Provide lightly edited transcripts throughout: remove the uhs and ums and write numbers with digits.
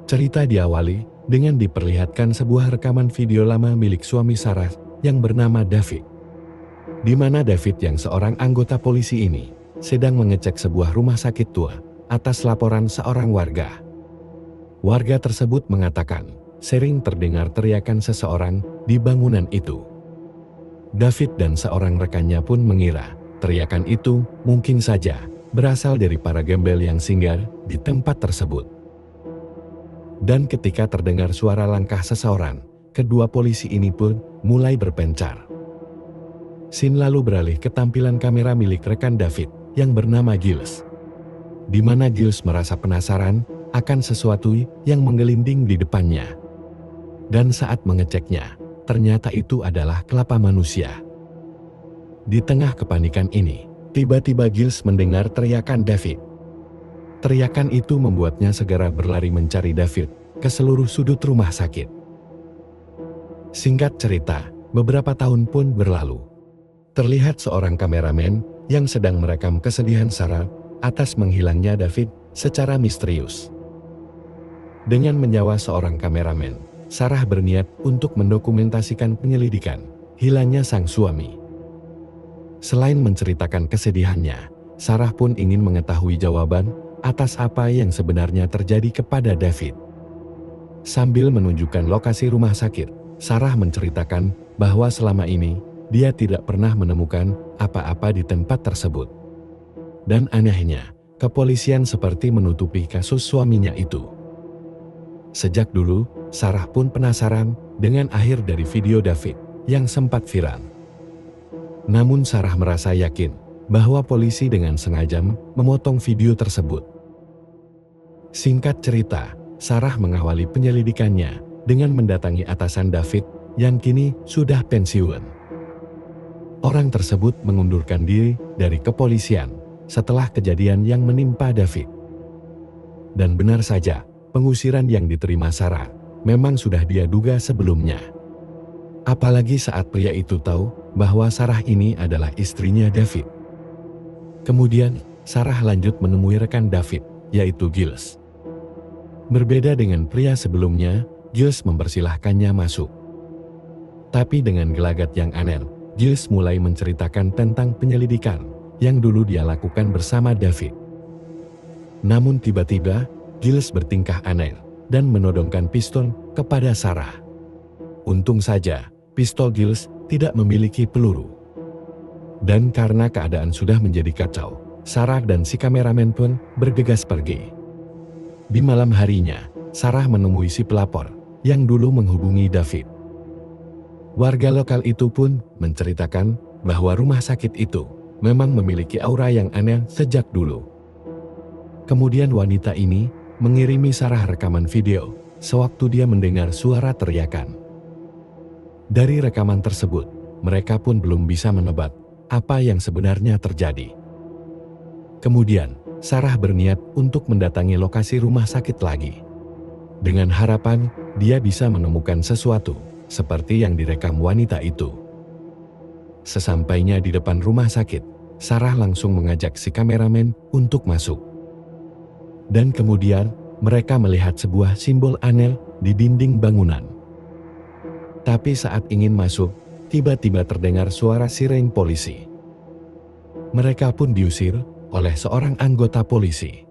Cerita diawali dengan diperlihatkan sebuah rekaman video lama milik suami Sarah yang bernama David. Di mana David yang seorang anggota polisi ini sedang mengecek sebuah rumah sakit tua atas laporan seorang warga. Warga tersebut mengatakan sering terdengar teriakan seseorang di bangunan itu. David dan seorang rekannya pun mengira teriakan itu mungkin saja berasal dari para gembel yang singgah di tempat tersebut. Dan ketika terdengar suara langkah seseorang, kedua polisi ini pun mulai berpencar. Scene lalu beralih ke tampilan kamera milik rekan David yang bernama Giles. Di mana Giles merasa penasaran akan sesuatu yang menggelinding di depannya. Dan saat mengeceknya, ternyata itu adalah kelapa manusia. Di tengah kepanikan ini, tiba-tiba Giles mendengar teriakan David. Teriakan itu membuatnya segera berlari mencari David ke seluruh sudut rumah sakit. Singkat cerita, beberapa tahun pun berlalu. Terlihat seorang kameramen yang sedang merekam kesedihan Sarah atas menghilangnya David secara misterius. Dengan menyewa seorang kameramen, Sarah berniat untuk mendokumentasikan penyelidikan hilangnya sang suami. Selain menceritakan kesedihannya, Sarah pun ingin mengetahui jawaban atas apa yang sebenarnya terjadi kepada David. Sambil menunjukkan lokasi rumah sakit, Sarah menceritakan bahwa selama ini dia tidak pernah menemukan apa-apa di tempat tersebut. Dan anehnya, kepolisian seperti menutupi kasus suaminya itu. Sejak dulu, Sarah pun penasaran dengan akhir dari video David yang sempat viral. Namun Sarah merasa yakin bahwa polisi dengan sengaja memotong video tersebut. Singkat cerita, Sarah mengawali penyelidikannya dengan mendatangi atasan David yang kini sudah pensiun. Orang tersebut mengundurkan diri dari kepolisian setelah kejadian yang menimpa David. Dan benar saja, pengusiran yang diterima Sarah memang sudah dia duga sebelumnya. Apalagi saat pria itu tahu bahwa Sarah ini adalah istrinya David. Kemudian, Sarah lanjut menemui rekan David, yaitu Giles. Berbeda dengan pria sebelumnya, Giles mempersilahkannya masuk. Tapi dengan gelagat yang aneh, Giles mulai menceritakan tentang penyelidikan yang dulu dia lakukan bersama David. Namun tiba-tiba, Giles bertingkah aneh dan menodongkan pistol kepada Sarah. Untung saja, pistol Giles tidak memiliki peluru. Dan karena keadaan sudah menjadi kacau, Sarah dan si kameramen pun bergegas pergi. Di malam harinya, Sarah menemui si pelapor yang dulu menghubungi David. Warga lokal itu pun menceritakan bahwa rumah sakit itu memang memiliki aura yang aneh sejak dulu. Kemudian wanita ini mengirimi Sarah rekaman video sewaktu dia mendengar suara teriakan. Dari rekaman tersebut, mereka pun belum bisa menebak apa yang sebenarnya terjadi. Kemudian, Sarah berniat untuk mendatangi lokasi rumah sakit lagi. Dengan harapan, dia bisa menemukan sesuatu, seperti yang direkam wanita itu. Sesampainya di depan rumah sakit, Sarah langsung mengajak si kameramen untuk masuk. Dan kemudian, mereka melihat sebuah simbol aneh di dinding bangunan. Tapi saat ingin masuk, tiba-tiba terdengar suara siren polisi. Mereka pun diusir oleh seorang anggota polisi.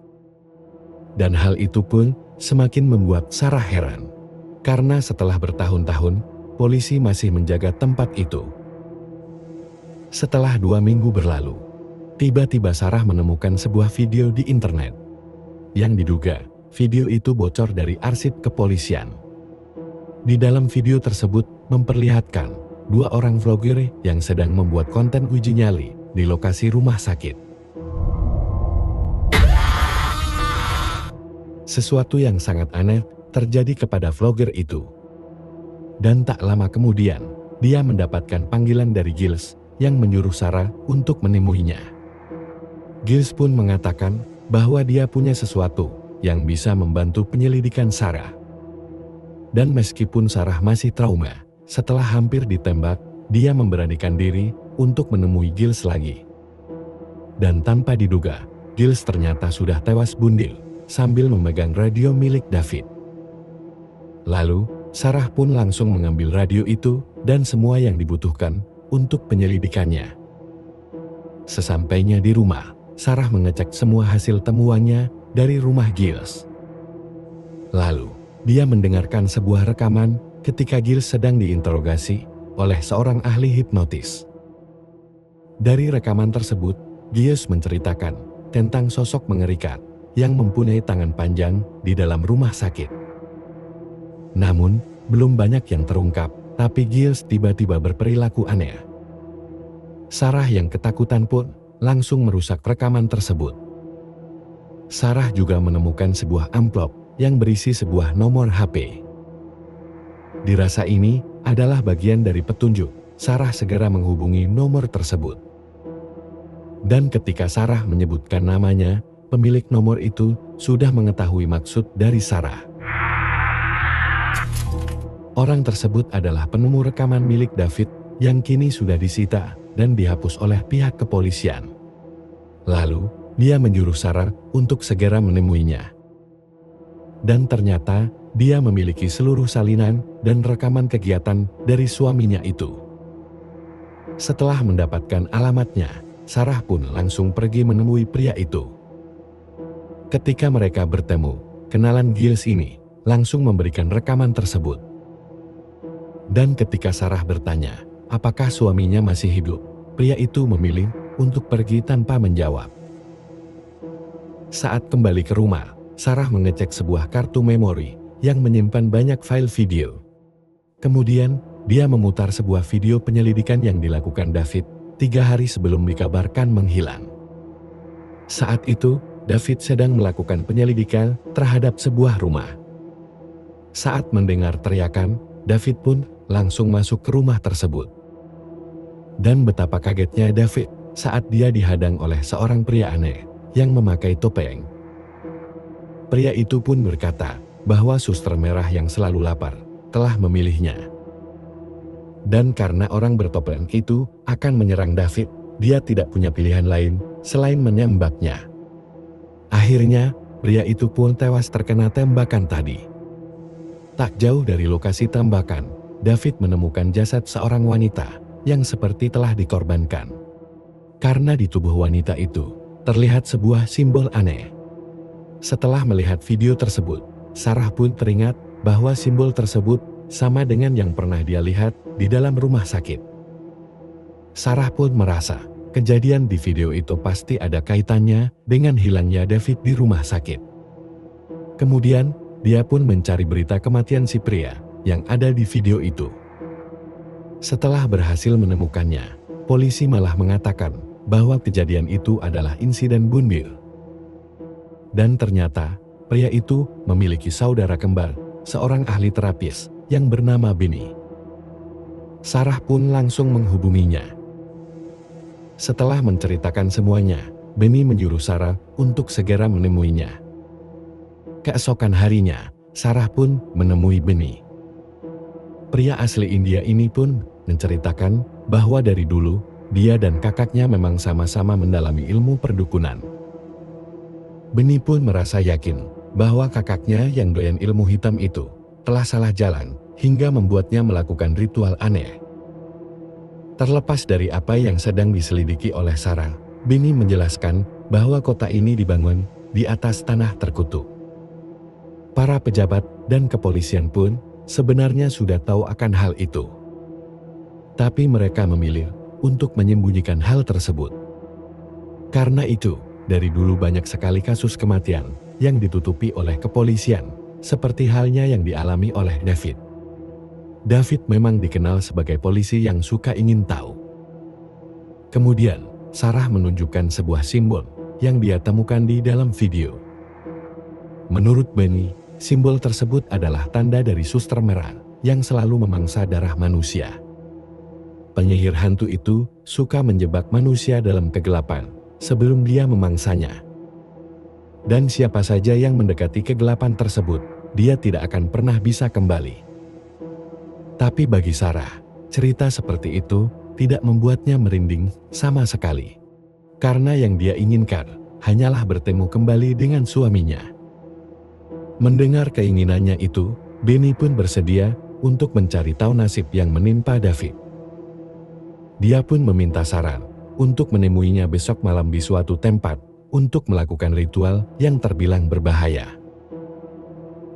Dan hal itu pun semakin membuat Sarah heran. Karena setelah bertahun-tahun, polisi masih menjaga tempat itu. Setelah 2 minggu berlalu, tiba-tiba Sarah menemukan sebuah video di internet. Yang diduga, video itu bocor dari arsip kepolisian. Di dalam video tersebut memperlihatkan 2 orang vlogger yang sedang membuat konten uji nyali di lokasi rumah sakit. Sesuatu yang sangat aneh terjadi kepada vlogger itu. Dan tak lama kemudian, dia mendapatkan panggilan dari Giles yang menyuruh Sarah untuk menemuinya. Giles pun mengatakan bahwa dia punya sesuatu yang bisa membantu penyelidikan Sarah. Dan meskipun Sarah masih trauma, setelah hampir ditembak, dia memberanikan diri untuk menemui Giles lagi. Dan tanpa diduga, Giles ternyata sudah tewas bunuh sambil memegang radio milik David. Lalu, Sarah pun langsung mengambil radio itu dan semua yang dibutuhkan untuk penyelidikannya. Sesampainya di rumah, Sarah mengecek semua hasil temuannya dari rumah Giles. Lalu, dia mendengarkan sebuah rekaman ketika Giles sedang diinterogasi oleh seorang ahli hipnotis. Dari rekaman tersebut, Giles menceritakan tentang sosok mengerikan yang mempunyai tangan panjang di dalam rumah sakit. Namun, belum banyak yang terungkap, tapi Giles tiba-tiba berperilaku aneh. Sarah yang ketakutan pun langsung merusak rekaman tersebut. Sarah juga menemukan sebuah amplop yang berisi sebuah nomor HP. Dirasa ini adalah bagian dari petunjuk. Sarah segera menghubungi nomor tersebut. Dan ketika Sarah menyebutkan namanya, pemilik nomor itu sudah mengetahui maksud dari Sarah. Orang tersebut adalah penemu rekaman milik David yang kini sudah disita dan dihapus oleh pihak kepolisian. Lalu, dia menyuruh Sarah untuk segera menemuinya. Dan ternyata, dia memiliki seluruh salinan dan rekaman kegiatan dari suaminya itu. Setelah mendapatkan alamatnya, Sarah pun langsung pergi menemui pria itu. Ketika mereka bertemu, kenalan Giles ini langsung memberikan rekaman tersebut. Dan ketika Sarah bertanya, apakah suaminya masih hidup, pria itu memilih untuk pergi tanpa menjawab. Saat kembali ke rumah, Sarah mengecek sebuah kartu memori yang menyimpan banyak file video. Kemudian, dia memutar sebuah video penyelidikan yang dilakukan David 3 hari sebelum dikabarkan menghilang. Saat itu, David sedang melakukan penyelidikan terhadap sebuah rumah. Saat mendengar teriakan, David pun langsung masuk ke rumah tersebut. Dan betapa kagetnya David saat dia dihadang oleh seorang pria aneh yang memakai topeng. Pria itu pun berkata bahwa suster merah yang selalu lapar telah memilihnya. Dan karena orang bertopeng itu akan menyerang David, dia tidak punya pilihan lain selain menembaknya. Akhirnya, pria itu pun tewas terkena tembakan tadi. Tak jauh dari lokasi tembakan, David menemukan jasad seorang wanita yang seperti telah dikorbankan. Karena di tubuh wanita itu terlihat sebuah simbol aneh. Setelah melihat video tersebut, Sarah pun teringat bahwa simbol tersebut sama dengan yang pernah dia lihat di dalam rumah sakit. Sarah pun merasa kejadian di video itu pasti ada kaitannya dengan hilangnya David di rumah sakit. Kemudian, dia pun mencari berita kematian si pria yang ada di video itu. Setelah berhasil menemukannya, polisi malah mengatakan bahwa kejadian itu adalah insiden bunuh diri. Dan ternyata, pria itu memiliki saudara kembar, seorang ahli terapis yang bernama Benny. Sarah pun langsung menghubunginya. Setelah menceritakan semuanya, Benny menyuruh Sarah untuk segera menemuinya. Keesokan harinya, Sarah pun menemui Benny. Pria asli India ini pun menceritakan bahwa dari dulu, dia dan kakaknya memang sama-sama mendalami ilmu perdukunan. Benny pun merasa yakin bahwa kakaknya yang doyan ilmu hitam itu telah salah jalan hingga membuatnya melakukan ritual aneh. Terlepas dari apa yang sedang diselidiki oleh Sarah, Benny menjelaskan bahwa kota ini dibangun di atas tanah terkutuk. Para pejabat dan kepolisian pun sebenarnya sudah tahu akan hal itu. Tapi mereka memilih untuk menyembunyikan hal tersebut. Karena itu, dari dulu banyak sekali kasus kematian yang ditutupi oleh kepolisian, seperti halnya yang dialami oleh David. David memang dikenal sebagai polisi yang suka ingin tahu. Kemudian, Sarah menunjukkan sebuah simbol yang dia temukan di dalam video. Menurut Benny, simbol tersebut adalah tanda dari suster merah yang selalu memangsa darah manusia. Penyihir hantu itu suka menjebak manusia dalam kegelapan sebelum dia memangsanya. Dan siapa saja yang mendekati kegelapan tersebut, dia tidak akan pernah bisa kembali. Tapi bagi Sarah, cerita seperti itu tidak membuatnya merinding sama sekali. Karena yang dia inginkan hanyalah bertemu kembali dengan suaminya. Mendengar keinginannya itu, Benny pun bersedia untuk mencari tahu nasib yang menimpa David. Dia pun meminta Sarah untuk menemuinya besok malam di suatu tempat untuk melakukan ritual yang terbilang berbahaya.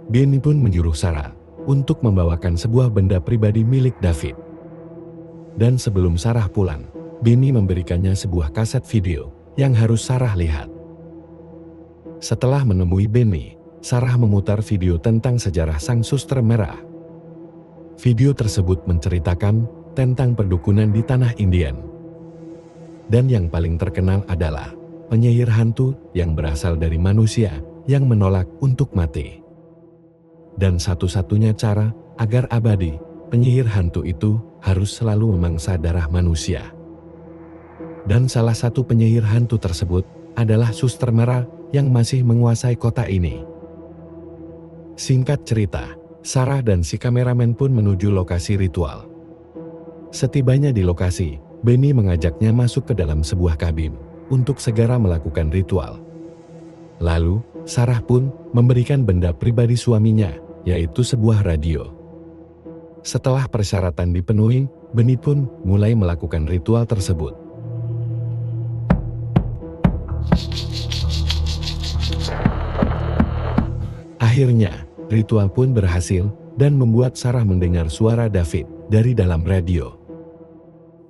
Benny pun menyuruh Sarah untuk membawakan sebuah benda pribadi milik David. Dan sebelum Sarah pulang, Benny memberikannya sebuah kaset video yang harus Sarah lihat. Setelah menemui Benny, Sarah memutar video tentang sejarah Sang Suster Merah. Video tersebut menceritakan tentang perdukunan di tanah Indian. Dan yang paling terkenal adalah penyihir hantu yang berasal dari manusia yang menolak untuk mati. Dan satu-satunya cara agar abadi, penyihir hantu itu harus selalu memangsa darah manusia. Dan salah satu penyihir hantu tersebut adalah Suster Merah yang masih menguasai kota ini. Singkat cerita, Sarah dan si kameramen pun menuju lokasi ritual. Setibanya di lokasi, Benny mengajaknya masuk ke dalam sebuah kabin untuk segera melakukan ritual. Lalu, Sarah pun memberikan benda pribadi suaminya, yaitu sebuah radio. Setelah persyaratan dipenuhi, Benny pun mulai melakukan ritual tersebut. Akhirnya, ritual pun berhasil dan membuat Sarah mendengar suara David dari dalam radio.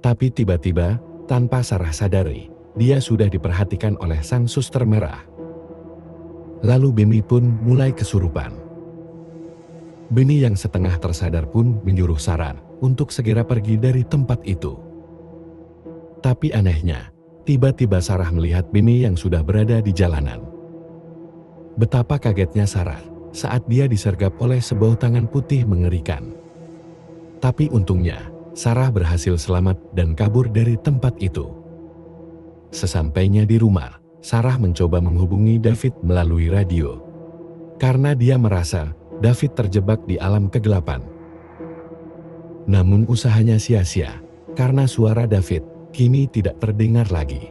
Tapi tiba-tiba, tanpa Sarah sadari, dia sudah diperhatikan oleh Sang Suster Merah. Lalu Benny pun mulai kesurupan. Benny yang setengah tersadar pun menyuruh Sarah untuk segera pergi dari tempat itu. Tapi anehnya, tiba-tiba Sarah melihat Benny yang sudah berada di jalanan. Betapa kagetnya Sarah saat dia disergap oleh sebuah tangan putih mengerikan. Tapi untungnya, Sarah berhasil selamat dan kabur dari tempat itu. Sesampainya di rumah, Sarah mencoba menghubungi David melalui radio. Karena dia merasa David terjebak di alam kegelapan. Namun usahanya sia-sia, karena suara David kini tidak terdengar lagi.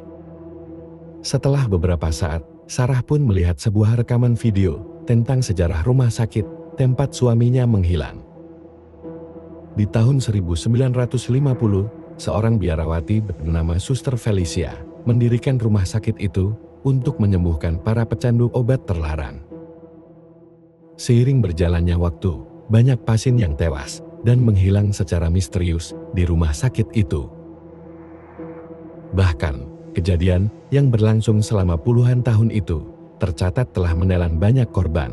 Setelah beberapa saat, Sarah pun melihat sebuah rekaman video tentang sejarah rumah sakit tempat suaminya menghilang. Di tahun 1950, seorang biarawati bernama Suster Felicia mendirikan rumah sakit itu untuk menyembuhkan para pecandu obat terlarang. Seiring berjalannya waktu, banyak pasien yang tewas dan menghilang secara misterius di rumah sakit itu. Bahkan, kejadian yang berlangsung selama puluhan tahun itu tercatat telah menelan banyak korban.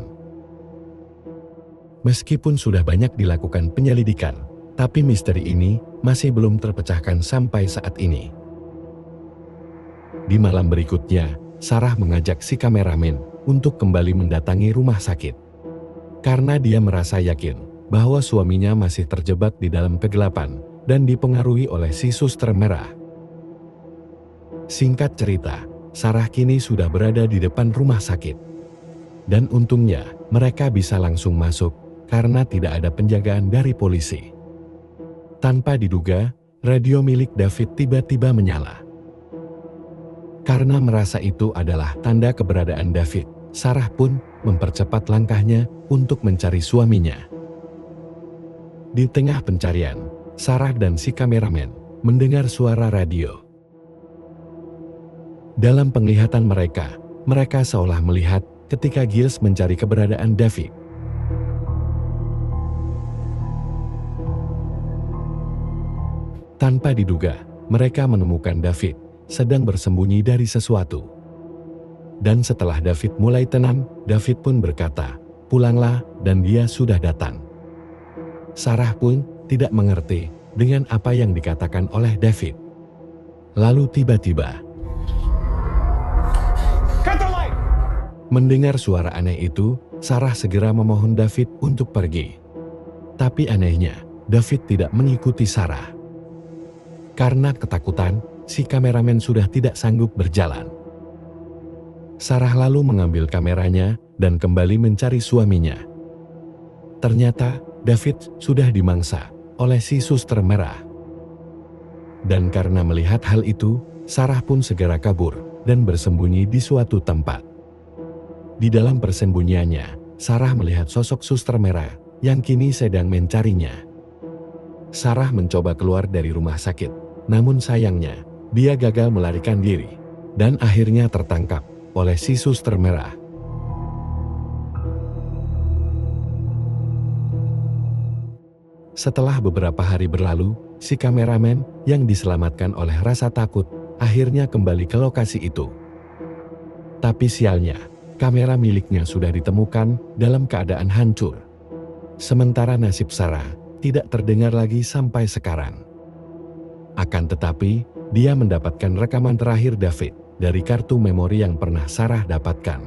Meskipun sudah banyak dilakukan penyelidikan, tapi misteri ini masih belum terpecahkan sampai saat ini. Di malam berikutnya, Sarah mengajak si kameramen untuk kembali mendatangi rumah sakit. Karena dia merasa yakin bahwa suaminya masih terjebak di dalam kegelapan dan dipengaruhi oleh si Suster Merah. Singkat cerita, Sarah kini sudah berada di depan rumah sakit. Dan untungnya, mereka bisa langsung masuk karena tidak ada penjagaan dari polisi. Tanpa diduga, radio milik David tiba-tiba menyala. Karena merasa itu adalah tanda keberadaan David, Sarah pun mempercepat langkahnya untuk mencari suaminya. Di tengah pencarian, Sarah dan si kameramen mendengar suara radio. Dalam penglihatan mereka seolah melihat ketika Giles mencari keberadaan David. Tanpa diduga, mereka menemukan David sedang bersembunyi dari sesuatu. Dan setelah David mulai tenang, David pun berkata, "Pulanglah," dan dia sudah datang. Sarah pun tidak mengerti dengan apa yang dikatakan oleh David. Lalu tiba-tiba, mendengar suara aneh itu, Sarah segera memohon David untuk pergi. Tapi anehnya, David tidak mengikuti Sarah. Karena ketakutan, si kameramen sudah tidak sanggup berjalan. Sarah lalu mengambil kameranya dan kembali mencari suaminya. Ternyata, David sudah dimangsa oleh si Suster Merah. Dan karena melihat hal itu, Sarah pun segera kabur dan bersembunyi di suatu tempat. Di dalam persembunyiannya, Sarah melihat sosok Suster Merah yang kini sedang mencarinya. Sarah mencoba keluar dari rumah sakit, namun sayangnya, dia gagal melarikan diri, dan akhirnya tertangkap oleh si suster merah. Setelah beberapa hari berlalu, si kameramen yang diselamatkan oleh rasa takut akhirnya kembali ke lokasi itu. Tapi sialnya, kamera miliknya sudah ditemukan dalam keadaan hancur. Sementara nasib Sarah tidak terdengar lagi sampai sekarang. Akan tetapi, dia mendapatkan rekaman terakhir David dari kartu memori yang pernah Sarah dapatkan.